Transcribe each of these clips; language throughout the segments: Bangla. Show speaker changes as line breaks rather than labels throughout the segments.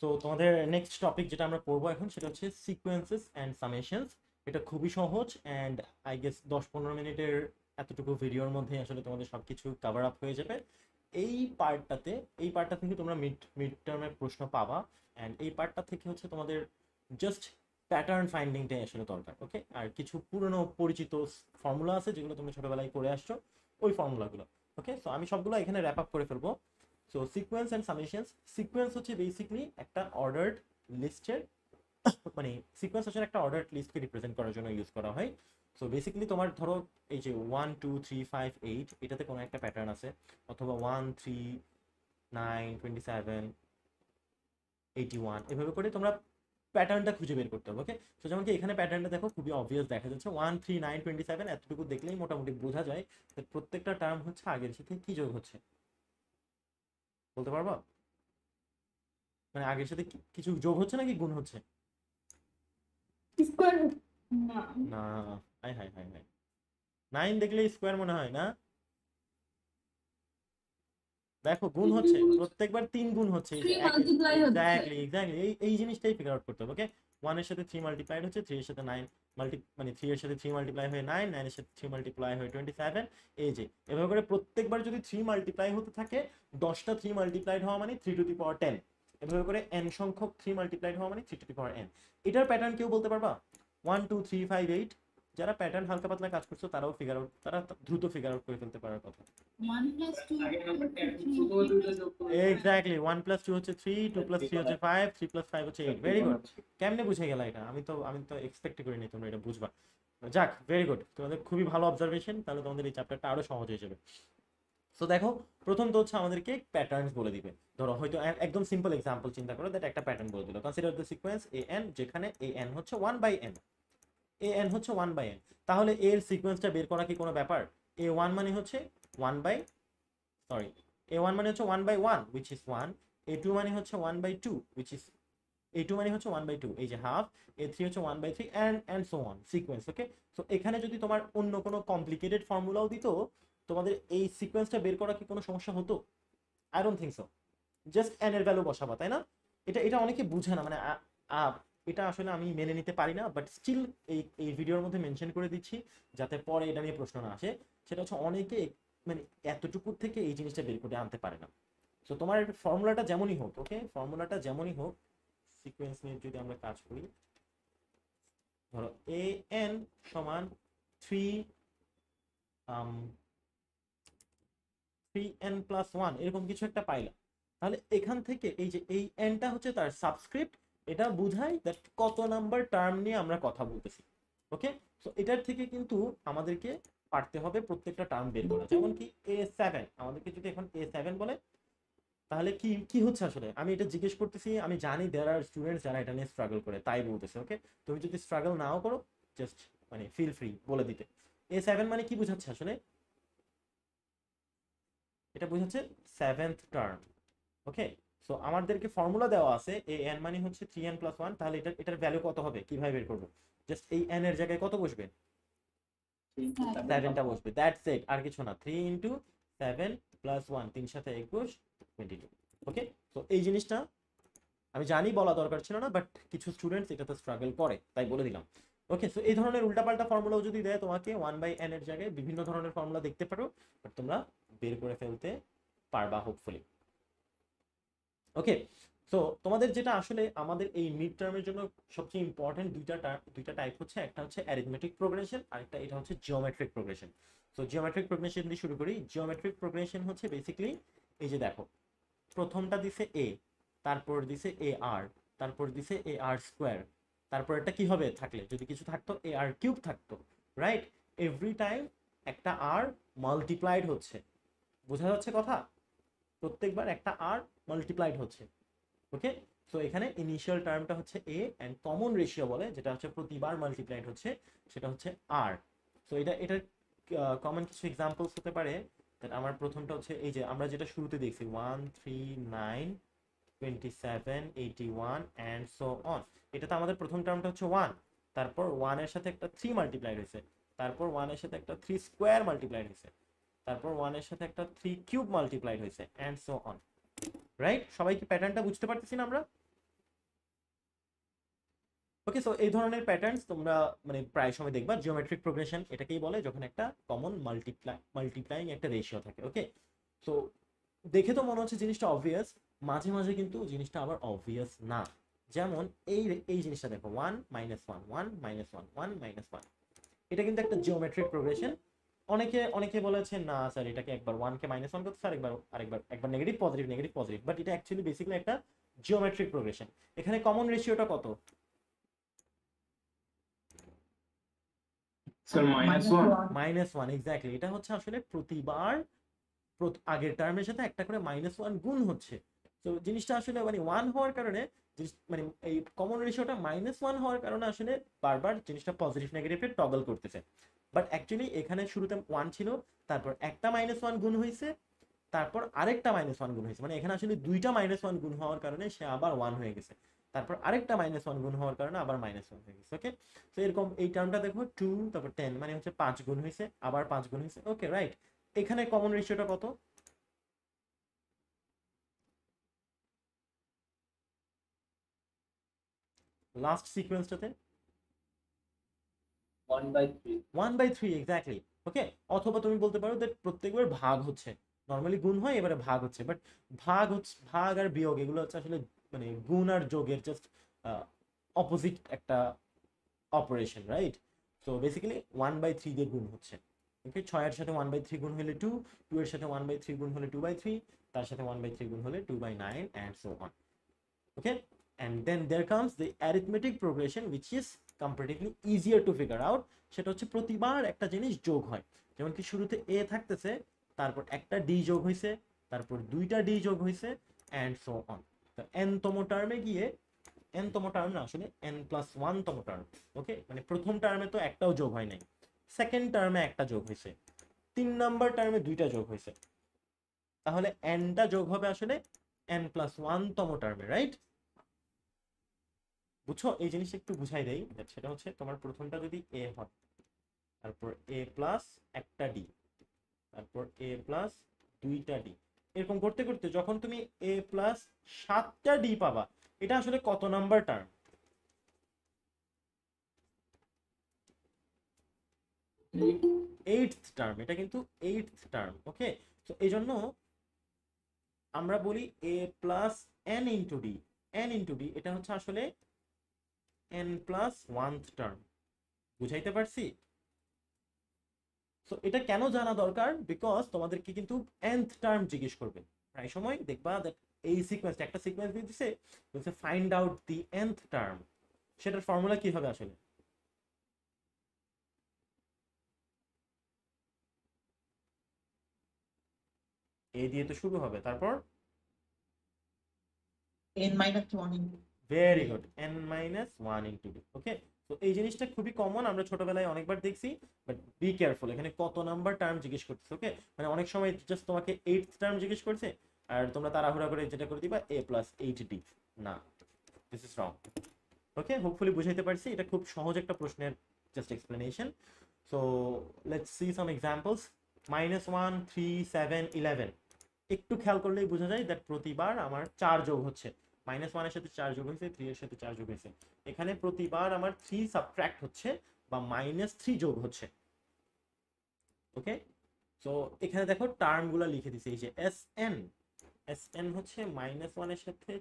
সো তোমাদের নেক্সট টপিক যেটা আমরা পড়বো এখন সেটা হচ্ছে সিকোয়েন্সেস অ্যান্ড সামেশনস। এটা খুবই সহজ অ্যান্ড আই গেস 10-15 মিনিটের এতটুকু ভিডিওর মধ্যে আসলে তোমাদের সব কিছু কভার আপ হয়ে যাবে। এই পার্টটাতে এই পার্টটা থেকে তোমরা মিড মিড টার্মের প্রশ্ন পাবা। অ্যান্ড এই পার্টটা থেকে হচ্ছে তোমাদের জাস্ট প্যাটার্ন ফাইন্ডিংটাই আসলে দরকার। ওকে, আর কিছু পুরনো পরিচিত ফর্মুলা আছে যেগুলো তুমি ছোটবেলায় করে আসছো, ওই ফর্মুলাগুলো। ওকে, সো আমি সবগুলো এখানে র্যাপ আপ করে ফেলবো। So sequence and summations. Sequence হচ্ছে বেসিকলি একটা অর্ডার্ড লিস্টের, মানে সিকোয়েন্স হচ্ছে একটা অর্ডার্ড লিস্টকে রিপ্রেজেন্ট করার জন্য ইউজ করা হয়। সো বেসিক্যালি তোমার ধরো এই যে 1 2 3 5 8 এটাতে কোনো একটা প্যাটার্ন আছে, অথবা 1 3 9 27 81 এভাবে করে তোমরা প্যাটার্নটা খুঁজে বের করতে হবে। ওকে, তো যেমন কি এখানে প্যাটার্নটা দেখো, খুবই অবভিয়াস দেখা যাচ্ছে 1 3 9 27, এতটুকু দেখলেই মোটামুটি বোঝা যায় যে প্রত্যেকটা টার্ম হচ্ছে আগের সাথে কি যোগ হচ্ছে, বলতে পারবা? মানে আগের সাথে কিছু যোগ হচ্ছে নাকি গুণ হচ্ছে?
স্কোয়ার না,
না, হাই হাই হাই হাই, 9 দেখলে স্কোয়ার মনে হয় না। দেখো গুণ হচ্ছে, প্রত্যেকবার 3 গুণ হচ্ছে, এই যে
3 মাল্টিপ্লাই হচ্ছে।
এক্স্যাক্টলি এক্স্যাক্টলি এই জিনিসটাই ফিগার আউট করতে হবে। ওকে, 1 এর সাথে 3 মাল্টিপ্লাইড হচ্ছে, 3 এর সাথে 9 মানে 3 এর সাথে 3 মাল্টিপ্লাই হয়ে 9, 9 এর সাথে 3 মাল্টিপ্লাই হয়ে 27। এই যে এভাবে করে প্রত্যেকবার যদি 3 মাল্টিপ্লাই হতে থাকে, 10টা 3 মাল্টিপ্লাইড হওয়া মানে 3 টু দি পাওয়ার 10। এভাবে করে n সংখ্যক 3 মাল্টিপ্লাইড হওয়া মানে 3 টু দি পাওয়ার n। এটার প্যাটার্ন কেউ বলতে পারবা? 1 2 3 5 8, যারা প্যাটার্ন হালকা পাতলা কাজ করছো তারাও ফিগার আউট, তারা দ্রুত ফিগার আউট করে ফেলতে পারার কথা।
1 + 2
এক্স্যাক্টলি 1 + 2 হচ্ছে 3, 2 + 3 হচ্ছে 5, 3 + 5 হচ্ছে 8। Very good. কেমনে বুঝে গেল এটা? আমি তো এক্সপেক্ট করিনি তোমরা এটা বুঝবা। যাক, ভেরি গুড, তোমাদের খুবই ভালো অবজারভেশন, তাহলে তোমাদের এই চ্যাপ্টারটা আরো সহজ হয়ে যাবে। সো দেখো, প্রথম তো হচ্ছে আমাদেরকে প্যাটার্নস বলে দিবে। ধরো হয়তো একদম সিম্পল এক্সাম্পল চিন্তা করো, দ্যাট একটা প্যাটার্ন বলে দিল, consider the sequence A N, যেখানে এ এন হচ্ছে 1/n, এ এন হচ্ছে 1/n। তাহলে এর সিকোয়েন্সটা বের করা কি কোনো ব্যাপার? এ ওয়ান মানে হচ্ছে 1 বাই, সরি, a1 মানে হচ্ছে 1/1 which is 1, a2 মানে হচ্ছে 1/2 which is, a2 মানে হচ্ছে 1/2, এই যে হাফ, a3 হচ্ছে 1/3 and so on sequence. Okay, so এখানে যদি তোমার অন্য কোনো কমপ্লিকেটেড ফর্মুলাও দিত, তোমাদের এই সিকোয়েন্সটা বের করা কি কোনো সমস্যা হতো? I don't think so. Just n এর ভ্যালু বসাবা, তাই না? এটা এটা অনেকে বুঝে না, মানে এটা আসলে আমি মেনে নিতে পারি না, বাট স্টিল এই এই ভিডিওর মধ্যে মেনশন করে দিচ্ছি যাতে পরে এটা নিয়ে প্রশ্ন না আসে। সেটা হচ্ছে অনেকে মানে এতটুকু থেকে এই জিনিসটা বের করে আনতে পারে না। তো তোমার ফর্মুলাটা যেমনই হোক, ওকে, ফর্মুলাটা যেমনই হোক, সিকোয়েন্স নিয়ে যদি আমরা কাজ করি, ধরো এ এন সমান 3 3n+1 এরকম কিছু একটা পাইলাম। তাহলে এখান থেকে এই যে এই এনটা হচ্ছে তার সাবস্ক্রিপ্ট, এটা বোঝায় দ্যাট কত নাম্বার টার্ম নিয়ে আমরা কথা বলতেছি। ওকে, সো এটার থেকে কিন্তু আমাদেরকে পারতে হবে প্রত্যেকটা টার্ম বের করা। যেমন কি a7, আমাদেরকে যদি এখন a7 বলে, তাহলে কি কি হচ্ছে আসলে? আমি এটা জিজ্ঞেস করতেছি, আমি জানি দেয়ার আর স্টুডেন্টস যারা এটা নিয়ে স্ট্রাগল করে, তাই বলতেছে। ওকে, তুমি যদি স্ট্রাগল নাও করো, জাস্ট মানে ফিল ফ্রি বলে দিতে। a7 মানে কি বোঝাচ্ছে আসলে? এটা বোঝাচ্ছে সেভেন্থ টার্ম। ওকে, সো আমাদেরকে ফর্মুলা দেওয়া আছে এ এন মানে হচ্ছে 3n+1, তাহলে এটার ভ্যালু কত হবে কিভাবে বের করবো? জাস্ট এই এন এর জায়গায় কত বসবে? 7টা বসবে, দ্যাটস ইট, আর কিছু না। 3 × 7 + 1, 3 × 7 = 22। ওকে, তো এই জিনিসটা আমি জানি বলা দরকার ছিল না, বাট কিছু স্টুডেন্টস এটাতে স্ট্রাগল করে, তাই বলে দিলাম। ওকে, সো এই ধরনের উল্টাপাল্টা ফর্মুলাও যদি দেয় তোমাকে 1/n এর জায়গায় বিভিন্ন ধরনের ফর্মুলা দেখতে পারো, বাট তোমরা বের করে ফেলতে পারবা হোপফুলি। ওকে, সো তোমাদের যেটা আসলে আমাদের এই মিড টার্মের জন্য সবচেয়ে ইম্পর্টেন্ট দুইটা টাইপ হচ্ছে, একটা হচ্ছে অ্যারিথমেটিক প্রোগ্রেশন, আর একটা এটা হচ্ছে geometric progression. So geometric progression দিয়ে শুরু করি। জিওমেট্রিক প্রোগ্রেশন হচ্ছে বেসিক্যালি এই যে দেখো, প্রথমটা দিছে এ, তারপর দিছে এ আর, তারপর দিছে এ আর স্কোয়ার, তারপর একটা কি হবে থাকলে, যদি কিছু থাকতো এ আর কিউব থাকতো, রাইট? এভরি টাইম একটা আর মাল্টিপ্লাইড হচ্ছে, বোঝা যাচ্ছে কথা? প্রত্যেকবার একটা আর মাল্টিপ্লাইড হচ্ছে। ওকে, সো এখানে ইনিশিয়াল টার্মটা হচ্ছে এ, অ্যান্ড কমন রেশিও বলে যেটা হচ্ছে প্রতিবার মাল্টিপ্লাইড হচ্ছে, সেটা হচ্ছে আর। সো এটার কমন কিছু এক্সাম্পলস হতে পারে। আমার প্রথমটা হচ্ছে এই যে আমরা যেটা শুরুতে দেখছি 1 3 9 27 81 অ্যান্ড সো অন। এটাতে আমাদের প্রথম টার্মটা হচ্ছে 1, তারপর 1 এর সাথে একটা 3 মাল্টিপ্লাইড হয়েছে, তারপর 1 এর সাথে একটা 3 স্কোয়ার মাল্টিপ্লাইড হয়েছে, তারপর 1 এর সাথে একটা 3 কিউব মাল্টিপ্লাইড হয়েছে, অ্যান্ড সো অন। রাইট? সবাই কি প্যাটার্নটা বুঝতে পারতেছি না আমরা? ওকে, সো এই ধরনের প্যাটার্নস তোমরা মানে প্রায় সময় দেখবা। জিওমেট্রিক প্রোগ্রেশন এটাকেই বলে যখন একটা কমন মাল্টিপ্লাইং একটা রেশিও থাকে। ওকে, তো দেখে তো মনে হচ্ছে জিনিসটা অবভিয়াস, মাঝে মাঝে কিন্তু জিনিসটা আবার অবভিয়াস না। যেমন এই এই জিনিসটা দেখো, 1 -1 1 -1 1 -1, এটা কিন্তু একটা জিওমেট্রিক প্রোগ্রেশন। অনেকে অনেকে বলেছে না স্যার এটাকে একবার 1 কে -1 করতে স্যার, একবার negative positive negative positive, but এটা অ্যাকচুয়ালি বেসিক্যালি একটা জিওমেট্রিক প্রোগ্রেশন। এখানে কমন রেশিওটা কত?
স্যার -1।
-1, এক্স্যাক্টলি। এটা হচ্ছে আসলে প্রতিবার আগের টার্মের সাথে একটা করে -1 গুণ হচ্ছে। তো জিনিসটা আসলে মানে 1 হওয়ার কারণে মানে এই কমন রেশিওটা -1 হওয়ার কারণে আসলে বারবার জিনিসটা পজিটিভ নেগেটিভে টগল করতেছে। বাট অ্যাকচুয়ালি এখানে শুরুতে 1 ছিল, তারপর একটা -1 গুণ হয়েছে, তারপর আরেকটা -1 গুণ হয়েছে, মানে এখানে আসলে দুইটা -1 গুণ হওয়ার কারণে সে আবার 1 হয়ে গেছে, তারপর আরেকটা -1 গুণ হওয়ার কারণে আবার -1 হয়ে গেছে। ওকে, তো এরকম এই টার্মটা দেখো 2 তারপর 10, মানে হচ্ছে 5 গুণ হয়েছে, আবার 5 গুণ হয়েছে। ওকে, রাইট। এখানে কমন রেশিওটা কত? লাস্ট সিকোয়েন্সটাতে
1/3।
1/3, এক্স্যাক্টলি। ওকে, অথবা তুমি বলতে পারো দ্যাট প্রত্যেকবার ভাগ হচ্ছে, নর্মালি গুণ হয় এবারে ভাগ হচ্ছে, বাট ভাগ আর বিয়োগ এগুলো হচ্ছে আসলে মানে গুণ আর যোগের জাস্ট অপোজিট একটা অপারেশন, রাইট? সো বেসিক্যালি 1/3 দিয়ে গুণ হচ্ছে। ওকে, 6 এর সাথে 1/3 গুণ হলে 2, 2 এর সাথে 1/3 গুণ হলে 2/3, তার সাথে 1/3 গুণ হলে 2/9 and so on. Okay, and then there comes the arithmetic progression which is comparatively easier to figure out. সেটা হচ্ছে প্রতিবার একটা জিনিস যোগ হয়, যেমন কি শুরুতে a থাকতেছে, তারপর একটা d যোগ হয়েছে, তারপর দুইটা d যোগ হয়েছে and so on. তো n তম টার্মে গিয়ে, n তম টার্ম না আসলে n+1 তম টার্ম। ওকে, মানে প্রথম টার্মে তো একটাও যোগ হয় নাই, সেকেন্ড টার্মে একটা যোগ হয়েছে, 3 নাম্বার টার্মে দুইটা যোগ হয়েছে, তাহলে nটা যোগ হবে আসলে n+1 তম টার্মে, রাইট? বুঝছো? এই জিনিসটা একটু বুঝাই দেই। সেটা হচ্ছে তোমার প্রথমটা যদি a হয়, তারপর a প্লাস একটা d, তারপর a প্লাস দুইটা d, এরকম করতে করতে যখন তুমি a প্লাস 7টা d পাবা, এটা আসলে কত নাম্বার টার্ম? 8th টার্ম, এটা কিন্তু 8th টার্ম। ওকে, তো এই জন্য আমরা বলি a plus n into d, এটা হচ্ছে আসলে n+1th টার্ম। বুঝাইতে পারছি? সো এটা কেন জানা দরকার? বিকজ তোমাদেরকে কিন্তু nth টার্ম জিজ্ঞেস করবে প্রায় সময়, দেখবা দ্যাট এই সিকোয়েন্সটা একটা সিকোয়েন্স দিয়ে দিছে, বলছে find out the nth term. সেটার ফর্মুলা কি হবে আসলে? a দিয়ে তো শুরু হবে, তারপর
n-1
very good, n-1 into d। ওকে, তো এই জিনিসটা খুবই কমন, আমরা ছোটবেলায় অনেকবার দেখছি, বাট বি কেয়ারফুল, এখানে কত নাম্বার টার্ম জিজ্ঞেস করতেছে। ওকে, মানে অনেক সময় জাস্ট তোমাকে 8th টার্ম জিজ্ঞেস করছে, আর তোমরা তাড়াহুড়া করে যেটা করে দিবা a+8d। না, this is wrong. Okay, hopefully বুঝাইতে পারছি। এটা খুব সহজ একটা প্রশ্নের just explanation. So let's see some examples. -1 3 7 11, একটু খেয়াল করলেই বোঝা যায় দ্যাট প্রতিবার আমার 4 যোগ হচ্ছে। -1 এর সাথে 4 যোগ হয়েছে, 3 এর সাথে 4 যোগ হয়েছে, এখানে প্রতিবার আমার 3 সাবট্রাক্ট হচ্ছে বা -3 যোগ হচ্ছে। ওকে, সো এখানে দেখো টার্মগুলো লিখে দিছি, এই যে এসএন হচ্ছে -1 এর সাথে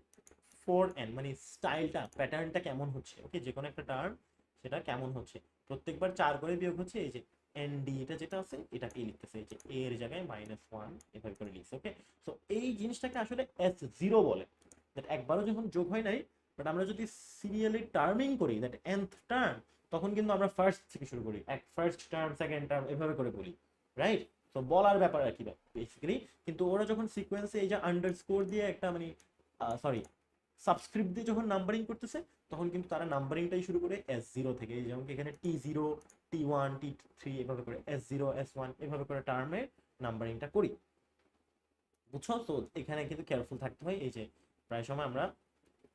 4n, মানে স্টাইলটা প্যাটার্নটা কেমন হচ্ছে। ওকে, যে কোনো একটা টার্ম সেটা কেমন হচ্ছে, প্রত্যেকবার 4 করে বিয়োগ হচ্ছে, এই যে এনডি এটা যেটা আছে এটাকেই লিখতেছে, এই যে a এর জায়গায় -1 এভাবে করে লিখছে। ওকে, সো এই জিনিসটাকে আসলে S0 বলে, দ্যাট একবারও যখন যোগ হয় নাই, বাট আমরা যদি সিরিয়ালি টার্মিং করি দ্যাট nth টার্ম, তখন কিন্তু আমরা ফার্স্ট থেকে শুরু করি, ফার্স্ট টার্ম সেকেন্ড টার্ম এভাবে করে বলি, রাইট? তো বলার ব্যাপার আর কি বেসিক্যালি। কিন্তু ওরা যখন সিকোয়েন্সে এই যে আন্ডারস্কোর দিয়ে একটা মানে সরি সাবস্ক্রিপ্ট দিয়ে যখন নাম্বারিং করতেছে, তখন কিন্তু তারা নাম্বারিংটাই শুরু করে S0 থেকে, যেমন এখানে T0 T1 T3 এভাবে করে S0 S1 এভাবে করে টার্মে নাম্বারিংটা করি। বুঝছো? তো এখানে কিন্তু কেয়ারফুল থাকতে হয়। এই যে প্রায় সময় আমরা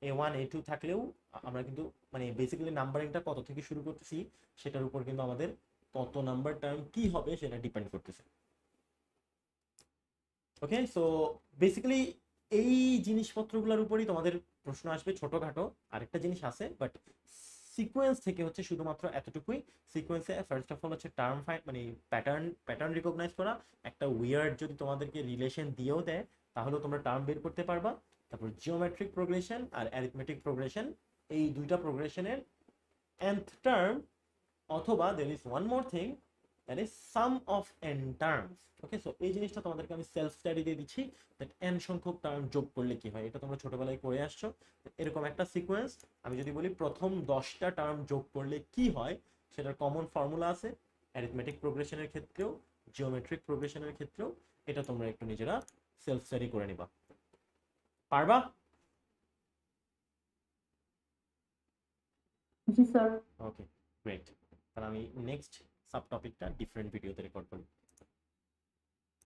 A1 A2 থাকলেও আমরা কিন্তু মানে বেসিক্যালি নাম্বারিংটা কত থেকে শুরু করতেছি সেটার উপর কিন্তু আমাদের কত নাম্বার টার্ম কি হবে সেটা ডিপেন্ড করতেছে। ওকে, সো বেসিক্যালি এই জিনিসপত্রগুলোর উপরই তোমাদের প্রশ্ন আসবে ছোটখাটো। আরেকটা জিনিস আছে, বাট সিকোয়েন্স থেকে হচ্ছে শুধুমাত্র এতটুকুই। সিকোয়েন্সে ফার্স্ট অফ অল হচ্ছে টার্ম মানে প্যাটার্ন রিকগনাইজ করা, একটা উইয়ার্ড যদি তোমাদেরকে রিলেশন দিয়েও দেয় তাহলেও তোমরা টার্ম বের করতে পারবা। তারপর জিওমেট্রিক প্রোগ্রেশন আর অ্যারিথমেটিক প্রোগ্রেশন, এই দুইটা প্রোগ্রেশনের nth টার্ম, অথবা there is one more thing that is some of n terms. Okay, so এই জিনিসটা তোমাদেরকে আমি সেলফ স্টাডি দিয়ে দিচ্ছি, দ্যাট n সংখ্যক টার্ম যোগ করলে কি হয়, এটা তোমরা ছোটবেলায় করে আসছো। এরকম একটা সিকোয়েন্স, আমি যদি বলি প্রথম 10টা টার্ম যোগ করলে কি হয়, সেটার কমন ফর্মুলা আছে অ্যারিথমেটিক প্রোগ্রেশনের ক্ষেত্রেও, জিওমেট্রিক প্রোগ্রেশনের ক্ষেত্রেও। এটা তোমরা একটু নিজেরা সেলফ স্টাডি করে নিবা, পারবা?
জি স্যার।
ওকে, গ্রেট। তাহলে আমি নেক্সট সাব টপিকটা ডিফারেন্ট ভিডিওতে রেকর্ড করি।